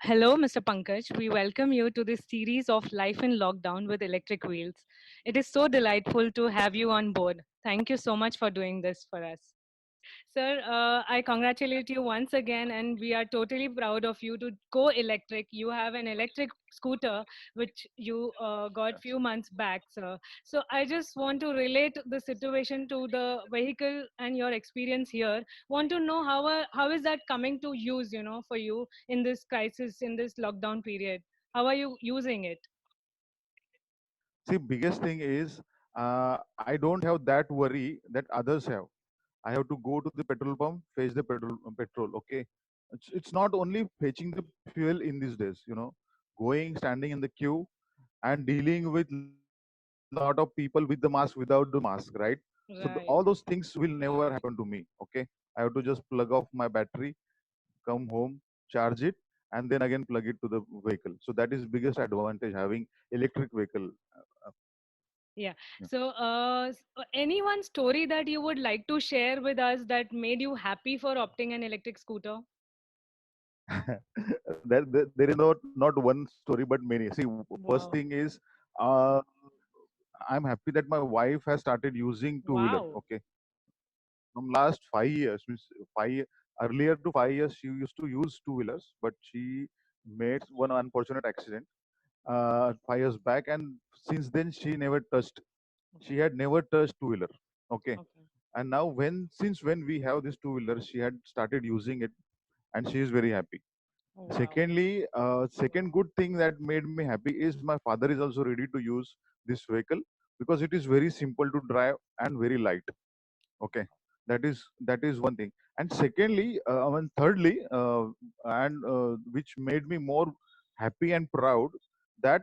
Hello, Mr. Pankaj. We welcome you to this series of Life in Lockdown with Electric Wheels. It is so delightful to have you on board. Thank you so much for doing this for us. Sir, I congratulate you once again, and we are totally proud of you to go electric. You have an electric scooter which you got Yes. few months back, sir. So I just want to relate the situation to the vehicle and your experience here. Want to know how is that coming to use, for you in this crisis, in this lockdown period? How are you using it? See, biggest thing is I don't have that worry that others have. I have to go to the petrol pump, fetch the petrol. Okay, it's not only fetching the fuel in these days. Going, standing in the queue, and dealing with lot of people with the mask, without the mask, right? So all those Right. things will never happen to me. Okay, I have to just plug off my battery, come home, charge it, and then again plug it to the vehicle. So that is biggest advantage having electric vehicle. Uh, Yeah. yeah. So, any one story that you would like to share with us that made you happy for opting an electric scooter? There is not one story but many. See, first Wow. thing is, uh, I'm happy that my wife has started using two wheeler. Wow. Okay, from last 5 years, means earlier to 5 years she used to use two wheelers, but she made one unfortunate accident 5 years back, and since then she never touched. She Okay. had never touched two wheeler. Okay, Okay. and now when we have this two wheeler, she had started using it, and she is very happy. Wow. Secondly, second good thing that made me happy is my father is also ready to use this vehicle because it is very simple to drive and very light. Okay, that is one thing. And secondly, and thirdly, which made me more happy and proud, that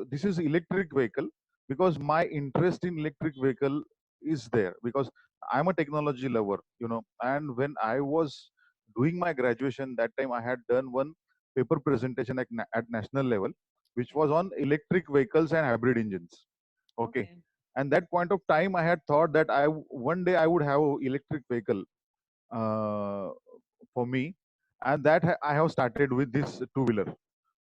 this is electric vehicle, because my interest in electric vehicle is there because I'm a technology lover, and when I was doing my graduation, that time I had done one paper presentation at national level, which Okay. was on electric vehicles and hybrid engines. Okay, Okay. and that point of time I had thought that one day I would have a electric vehicle uh, for me, and that I have started with this two wheeler.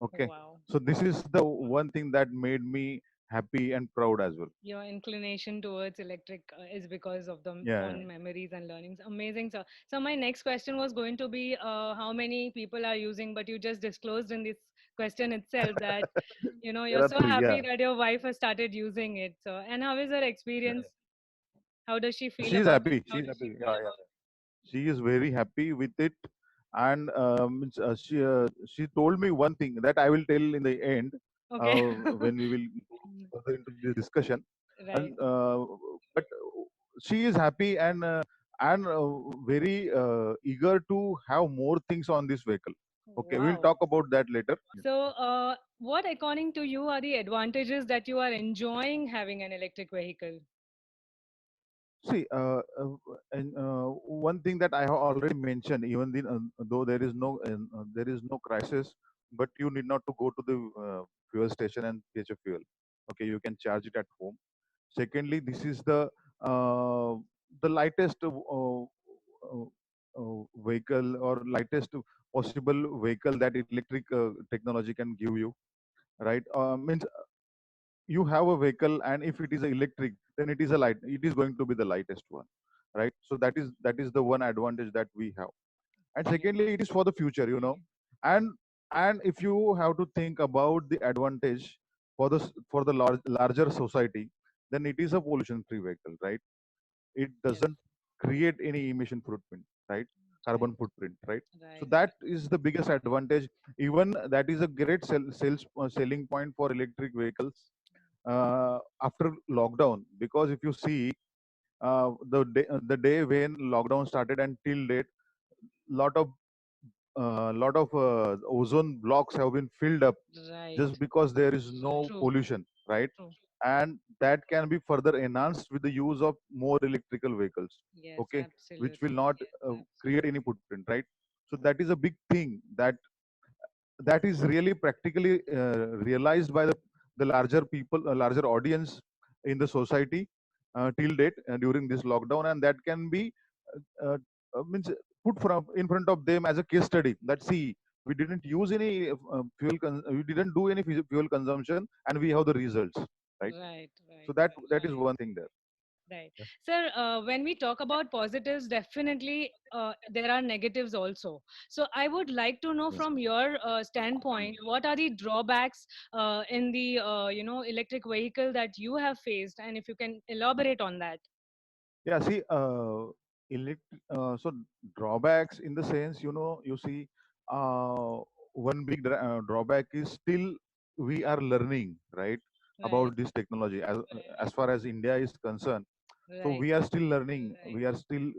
Okay, Wow. so this is the one thing that made me happy and proud as well. Your inclination towards electric is because of the Yeah. fond memories and learnings. Amazing, sir. So my next question was going to be how many people are using, but you just disclosed in this question itself that There you're are so three. happy Yeah. that your wife has started using it. So, and how is her Yeah. experience? How does she feel She's about it? happy. She's happy. Yeah, yeah. She is very happy with it, and she told me one thing that I will tell in the end, Okay. when we will go further into this discussion. Right. And but she is happy and very eager to have more things on this vehicle. Okay, we'll Wow. talk about that later. So, what, according to you, are the advantages that you are enjoying having an electric vehicle? See, and one thing that I have already mentioned, though there is no crisis, but you need not to go to the fuel station and fetch a fuel. Okay, you can charge it at home. Secondly, this is uh, the lightest vehicle, or lightest possible vehicle that electric technology can give you. Right? Means you have a vehicle, and if it is electric, then it is going to be the lightest one, right? So that is the one advantage that we have. And Yeah. secondly, it is for the future, and if you have to think about the advantage for the larger society, then it is a pollution free vehicle, right? It Yes. doesn't create any emission footprint, right? Right. Carbon footprint, right? So Right. that is the biggest advantage. Even that is a great selling point for electric vehicles after lockdown, because if you see, the day when lockdown started and till date, lot of ozone blocks have been filled up Right. just because there is no True. pollution, right? True. And that can be further enhanced with the use of more electrical vehicles. Yes. Okay, which will Absolutely. not create any Absolutely. footprint, right? So that is a big thing that is really practically realized by the larger people, larger audience in the society till date during this lockdown, and that can be uh, means put from in front of them as a case study. That see, we didn't use any we didn't do any fuel consumption, and we have the results, right? Right, So right, that is one thing there. right. Yeah. Sir, when we talk about positives, definitely there are negatives also. So I would like to know Yes. from your standpoint, what are the drawbacks in the electric vehicle that you have faced, and if you can elaborate on that. Yeah, see, so drawbacks in the sense, you see, uh, one big drawback is still we are learning, right, Right, about this technology. As far as India is concerned, so right, we are still learning. Uh, we are still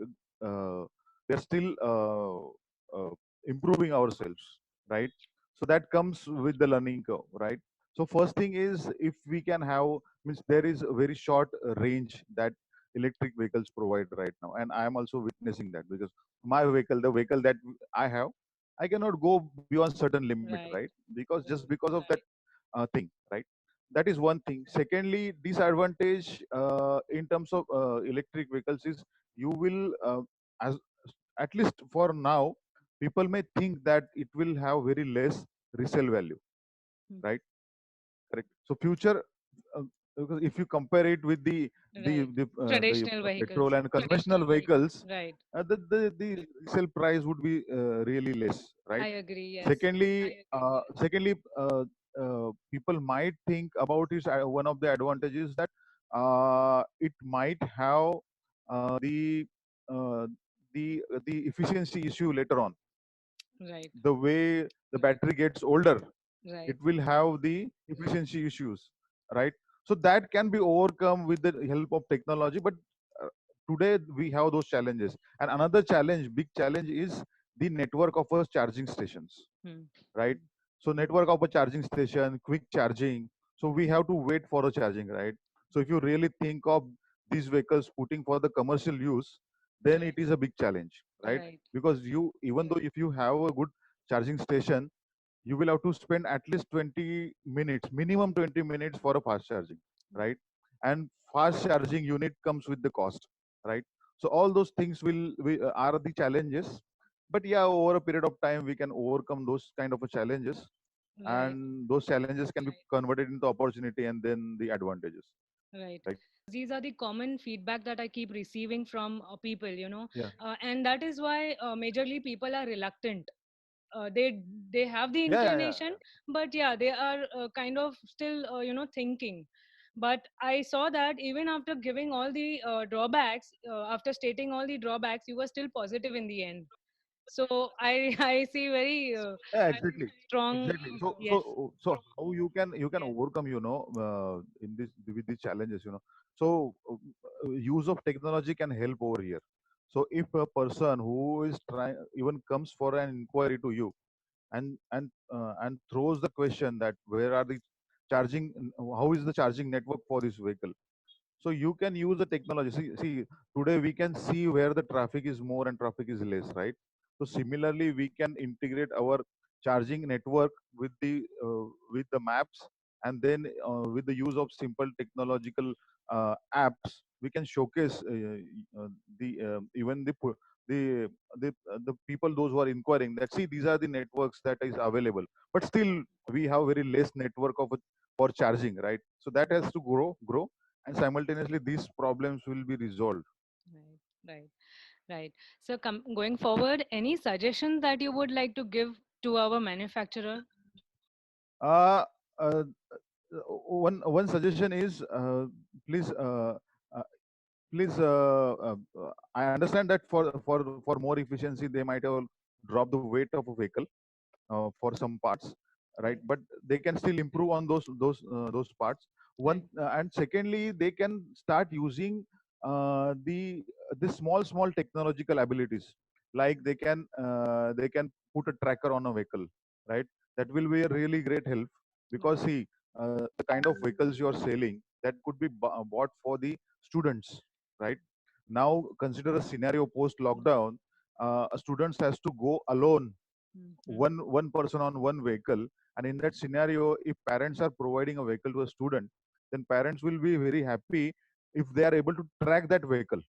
improving ourselves, right? So that comes with the learning curve, right? So first thing is, if we can have, means there is a very short range that electric vehicles provide right now, and I am also witnessing that, because my vehicle, the vehicle that I have, I cannot go beyond certain limit, right? right, Because of that thing, right? That is one thing. Secondly, disadvantage in terms of electric vehicles is, you will as at least for now, people may think that it will have very less resale value, mm, right? Correct. So future, uh, because if you compare it with right. the Traditional petrol vehicles. and conventional vehicles, Right. the resale price would be really less, I right? agree. Yes. Secondly, people might think about is, one of the advantages that it might have the uh, the efficiency issue later on. Right. The way the battery gets older, Right. it will have the efficiency issues, right? So that can be overcome with the help of technology, but uh, today we have those challenges. And another challenge, big challenge, is the network of our charging stations, Hmm. right? So network of a charging station, quick charging. So we have to wait for the charging, right? So if you really think of these vehicles putting for the commercial use, then it Right. is a big challenge, right? Right. Because you, even though if you have a good charging station, you will have to spend at least 20 minutes, minimum 20 minutes for a fast charging, right? And fast charging unit comes with the cost, right? So all those things are the challenges, but yeah, over a period of time we can overcome those kind of a challenges, Right. and those challenges can be converted into opportunity and then the advantages, Right. right? These are the common feedback that I keep receiving from people, Yeah, and that is why majorly people are reluctant. They have the yeah. inclination, but yeah, they are kind of still thinking. But I saw that even after giving all the drawbacks, after stating all the drawbacks, you were still positive in the end. So I I see very Yeah, exactly, strong. exactly. So, Yes. so how you can overcome, in this with these challenges, So, use of technology can help over here. So, if a person who is trying, even comes for an inquiry to you, and throws the question that where are the charging, how is the charging network for this vehicle? So you can use the technology. See, today we can see where the traffic is more and traffic is less, right? So similarly, we can integrate our charging network with the maps, and then with the use of simple technological apps, we can showcase the even the people, those who are inquiring, that see, these are the networks that is available, but still we have very less network for charging, right? So that has to grow, and simultaneously these problems will be resolved. Right. Right. Right. So, going forward, any suggestions that you would like to give to our manufacturer? uh, uh, one suggestion is, please uh, please I understand that for more efficiency they might have dropped the weight of a vehicle for some parts, right? Right. But they can still improve on those parts. Right. And secondly, they can start using the small technological abilities, like they can put a tracker on a vehicle, right? That will be a really great help, because Right. see, the kind of vehicles you are selling, that could be bought for the students, right? Now consider a scenario post lockdown. A student has to go alone, Mhm. one person on one vehicle. And in that scenario, if parents are providing a vehicle to a student, then parents will be very happy if they are able to track that vehicle,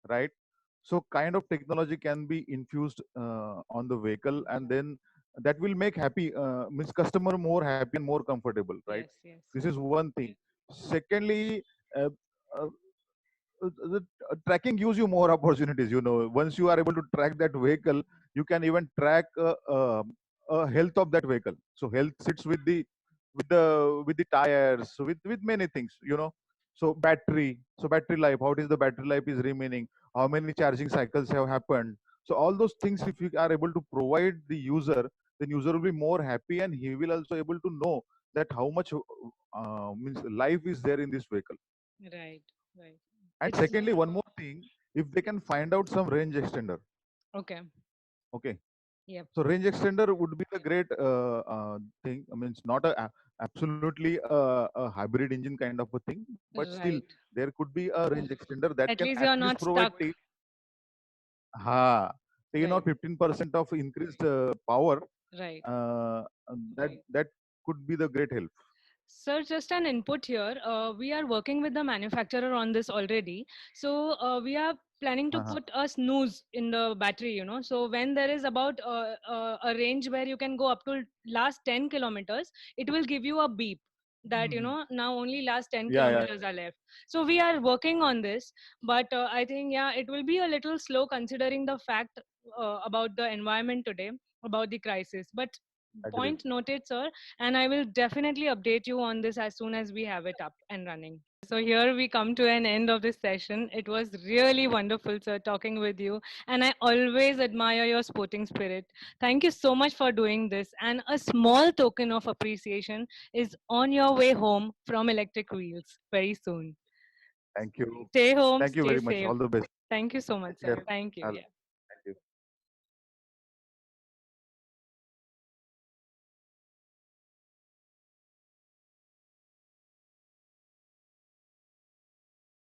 right? So kind of technology can be infused on the vehicle, and then that will make happy means customer more happy and more comfortable, right? Yes, yes. This is one thing. Secondly, uh, uh, the tracking gives you more opportunities. Once you are able to track that vehicle, you can even track health of that vehicle. So health sits with the tires, with many things. So battery life, how it is the battery life is remaining, how many charging cycles have happened. So all those things, if you are able to provide the user, then user will be more happy, and he will also able to know that how much means life is there in this vehicle. Right, right. And It's secondly, one more thing, if they can find out some range extender, okay. okay. Yep. So range extender would be the great thing. I mean, it's not absolutely a hybrid engine kind of a thing, but still Right. there could be a range extender that At can least at you're least not provide stuck. ha, 10 or Right, 15% of increased power. right, That right. that could be the great help. Sir, just an input here. We are working with the manufacturer on this already. So we are planning to Uh-huh. put a snooze in the battery, So when there is about a range where you can go up to last 10 kilometers, it will give you a beep that, Mhm. now only last 10 Yeah, yeah, kilometers are left. So we are working on this. But I think, yeah, it will be a little slow considering the fact about the environment today, about the crisis. But agreed. point noted, sir, and I will definitely update you on this as soon as we have it up and running. So here we come to an end of this session. It was really wonderful, sir, talking with you. And I always admire your sporting spirit. Thank you so much for doing this. And a small token of appreciation is on your way home from Electric Wheels very soon. Thank you. Stay home, Thank you stay very much. safe. All the best. Thank you so Take much, sir. care. Thank you. I'll Yeah.